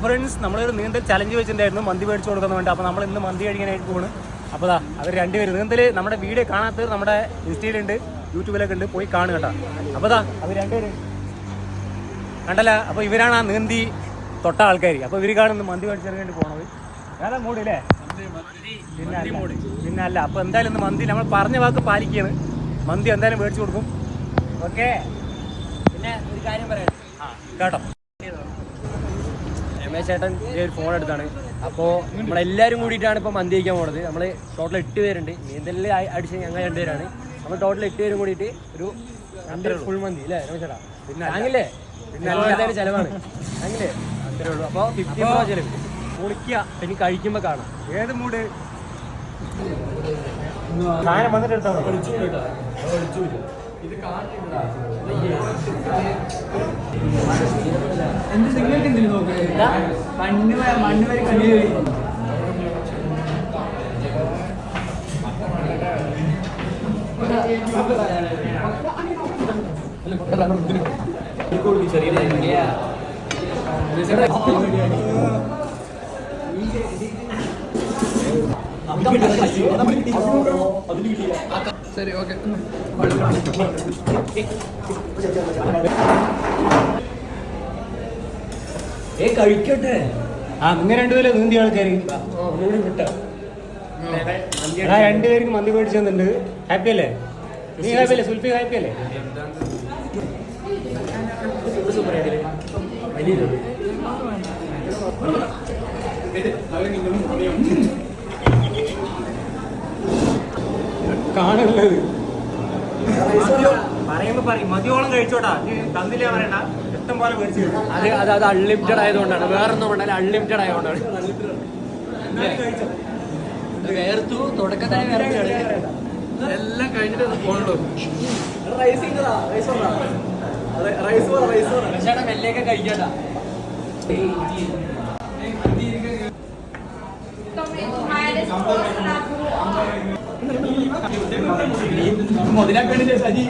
Friends, നമ്മളൊരു നീന്തൽ challenge വെച്ചിട്ടുണ്ടായിരുന്നു മന്തി മേടിച്ചു കൊടുക്കാൻ വേണ്ടി. അപ്പോൾ നമ്മൾ ഇന്ന് മന്തി കഴിക്കാനായിട്ട് പോകുന്നു. അപ്പോൾ അവർ രണ്ടുപേരും നീന്തൽ നമ്മുടെ വീഡിയോ കാണാത്തവർ നമ്മുടെ ഇൻസ്റ്റയിലുണ്ട്, യൂട്യൂബിലൊക്കെ ഉണ്ട്, പോയി കാണുക കേട്ടോ. അപ്പോൾ അവർ രണ്ടുപേരും കണ്ടല്ല. അപ്പോൾ ഇവരാണ് ആ നീന്തി തൊട്ട ആൾക്കാർ. അപ്പോൾ ഇവർ കാണുന്നു മന്തി മേടിച്ചതിന് വേണ്ടി പോകണത്. വേറെ മൂടില്ലേ? പിന്നെ അല്ല. അപ്പോൾ എന്തായാലും ഇന്ന് മന്തി നമ്മൾ പറഞ്ഞ വാക്ക് പാലിക്കുകയാണ്. മന്തി എന്തായാലും മേടിച്ചു കൊടുക്കും. ഓക്കെ. പിന്നെ ഒരു കാര്യം പറയാം കേട്ടോ. രമേശ് ചേട്ടൻ ഒരു ഫോൺ എടുത്താണ്. അപ്പോൾ നമ്മളെല്ലാവരും കൂടിയിട്ടാണ് ഇപ്പോൾ മന്തി കഴിക്കാൻ പോകുന്നത്. നമ്മൾ ടോട്ടൽ 8 പേരുണ്ട്. നീന്തലിൽ അടിച്ച് ഞങ്ങൾ 2 പേരാണ്. നമ്മൾ ടോട്ടൽ 8 പേരും കൂടിയിട്ട് ഒരു 2 ഫുൾ മന്തി അല്ലേ രമേശ് ചേട്ടാ? പിന്നെ താങ്ങില്ലേ? പിന്നെ എല്ലാവരും ചിലവാണ്. താങ്ങില്ലേ? അത്രേ ഉള്ളൂ. അപ്പോൾ 50 രൂപ ചിലവ്. പൊളിക്കുക. ഇനി കഴിക്കുമ്പോൾ കാണാം. ഏത് മൂഡ് സാധനം വന്നിട്ട് എടുത്താൽ മണ്ണ് വരെ കണ്ണി ശരി. ഓക്കെ. കഴിക്കട്ടെ. നിങ്ങൾ രണ്ടുപേരും നീന്തി ആൾക്കാർ രണ്ടുപേർക്ക് മന്തി മേടിച്ചു തന്നിട്ടുണ്ട്. ഹാപ്പി അല്ലേ? നീ ഹാപ്പി അല്ലേ? സുൽഫി ഹാപ്പി അല്ലേ? കാണുള്ളത് പറയുമ്പോ പറയും മതിയോളം കഴിച്ചോട്ടാ. തന്നില്ല പറയണ്ട, ഇഷ്ടം പോലെ മേടിച്ചു. അത് അൺലിമിറ്റഡ് ആയതുകൊണ്ടാണ്. വേറൊന്നും കൊണ്ടല്ല, അൺലിമിറ്റഡ് ആയതുകൊണ്ടാണ്. വേർത്തു തുടക്കത്തായ എല്ലാം കഴിഞ്ഞിട്ട് പോകണ്ടോ? ചേട്ടാ മെല്ലയൊക്കെ കഴിക്കണ്ട. മുതലാക്കണ്ടില്ലേ സജി?